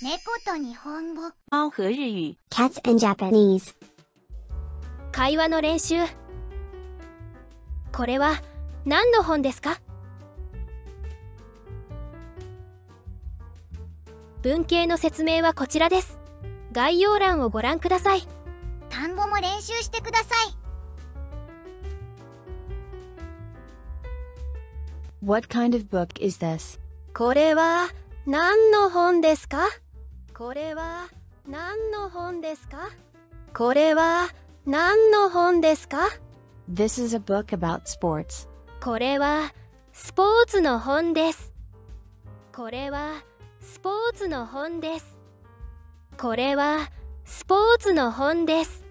猫と日本語。猫和日语。 Cats and Japanese. 会話の練習。これは何の本ですか？文系の説明はこちらです。概要欄をご覧ください。単語も練習してください。What kind of book is this? これは何の本ですか？これは何の本ですか？これは何の本ですか？ This is a book about sports. これはスポーツの本です。これはスポーツの本です。これはスポーツの本です。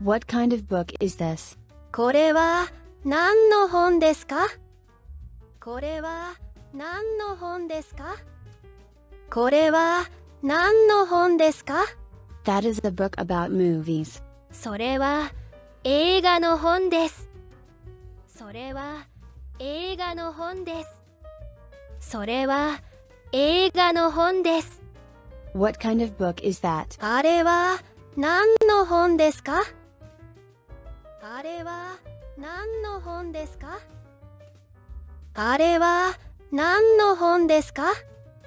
What kind of book is this? これは何の本ですか？これは何の本ですか？これは何の本ですか？ That is a book about movies. それは映画の本です。それは映画の本です。それは映画の本です。What kind of book is that? あれは何の本ですか？あれは何の本ですか？あれは何の本ですか？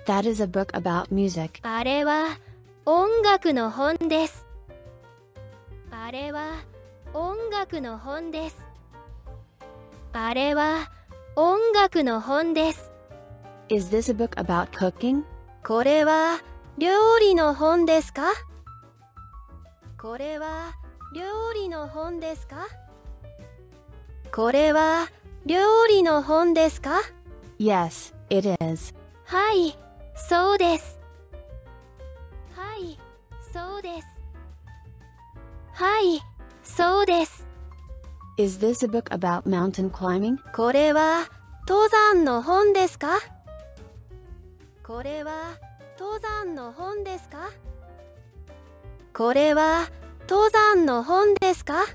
That is a book about music. あれは音楽の本です。あれは音楽の本です。あれは音楽の本です。Is this a book about cooking? これは料理の本ですか？これは料理の本ですか？これは料理の本ですか？ Yes, it is. はい、そうです。はい、そうです。はい、そうです。Is this a book about mountain climbing? これは登山の本ですか？これは登山の本ですか？これは登山の本ですか？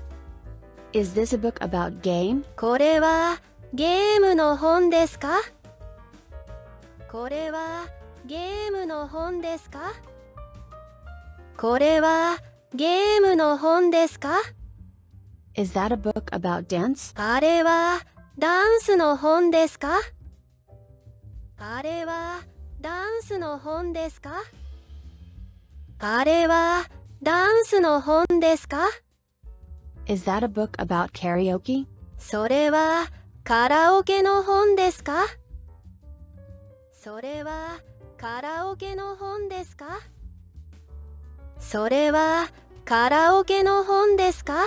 Is this a book about game? これはゲームの本ですか？これはゲームの本ですか？これはゲームの本ですか？ Is that a book about dance? あれはダンスの本ですか？あれはダンスの本ですか？あれはダンスの本ですか？ Is that a book about karaoke? それはカラオケの本ですか？それはカラオケの本ですか？それはカラオケの本ですか？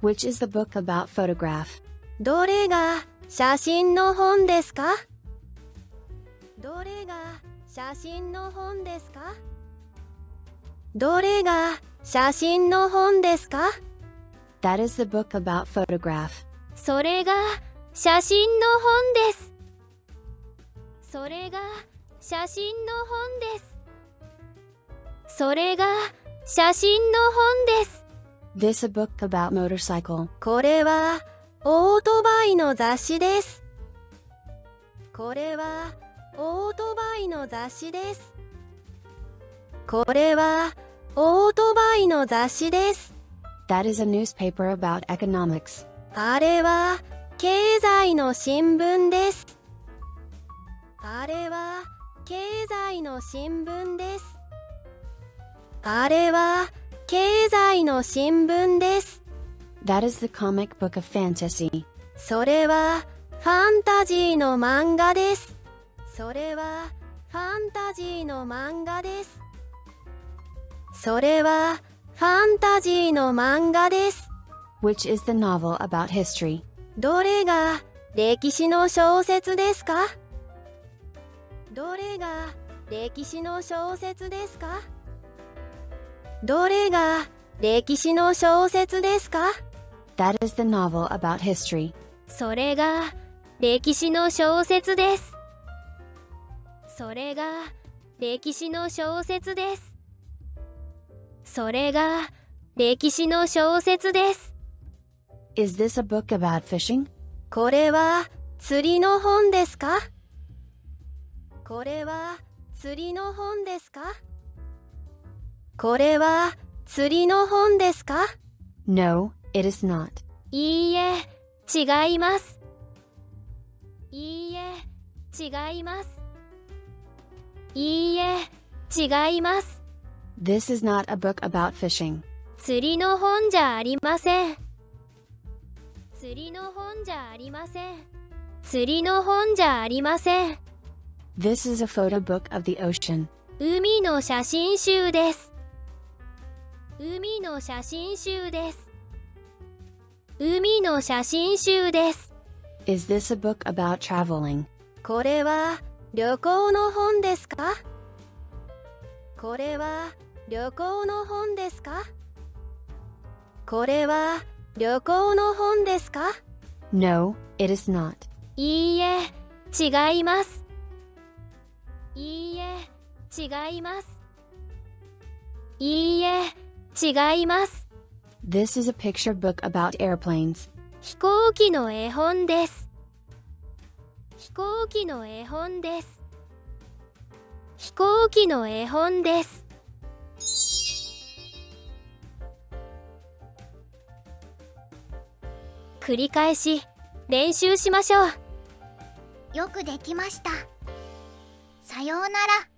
Which is the book about photograph? どれが写真の本ですか？どれが写真の本ですか？どれが写真の本ですか？ That is the book about photograph. それが写真の本です。それが写真の本です。それが写真の本です。This a book about motorcycle. これはオートバイの雑誌です。これはオートバイの雑誌です。これはオートバイの雑誌です。That is a newspaper about economics. あれは経済の新聞です。あれは経済の新聞です。あれは経済の新聞です。That is the comic book of fantasy. それはファンタジーの漫画です。それはファンタジーの漫画です。それはファンタジーの漫画です。Which is the novel about history? どれが歴史の小説ですか？どれが歴史の小説ですか？どれが歴史の小説ですか？ That is the novel about history. それが歴史の小説です。それが歴史の小説です。それが歴史の小説です。Is this a book about fishing? これは釣りの本ですか？これは釣りの本ですか？これは釣りの本ですか？ No, it is not. いいえ、違います。いいえ、違います。いいえ、違います。This is not a book about fishing. 釣りの本じゃありません。釣りの本じゃありません。釣りの本じゃありません。This is a photo book of the ocean. 海の写真集です。海の写真集です。海の写真集です。Is this a book about traveling? これは旅行の本ですか？これは旅行の本ですか？これは旅行の本ですか？ No, it is not. いいえ、違います。いいえ、違います。いいえ、違います。This is a picture book about airplanes. 飛行機の絵本です。飛行機の絵本です。飛行機の絵本です。繰り返し練習しましょう。よくできました。さようなら。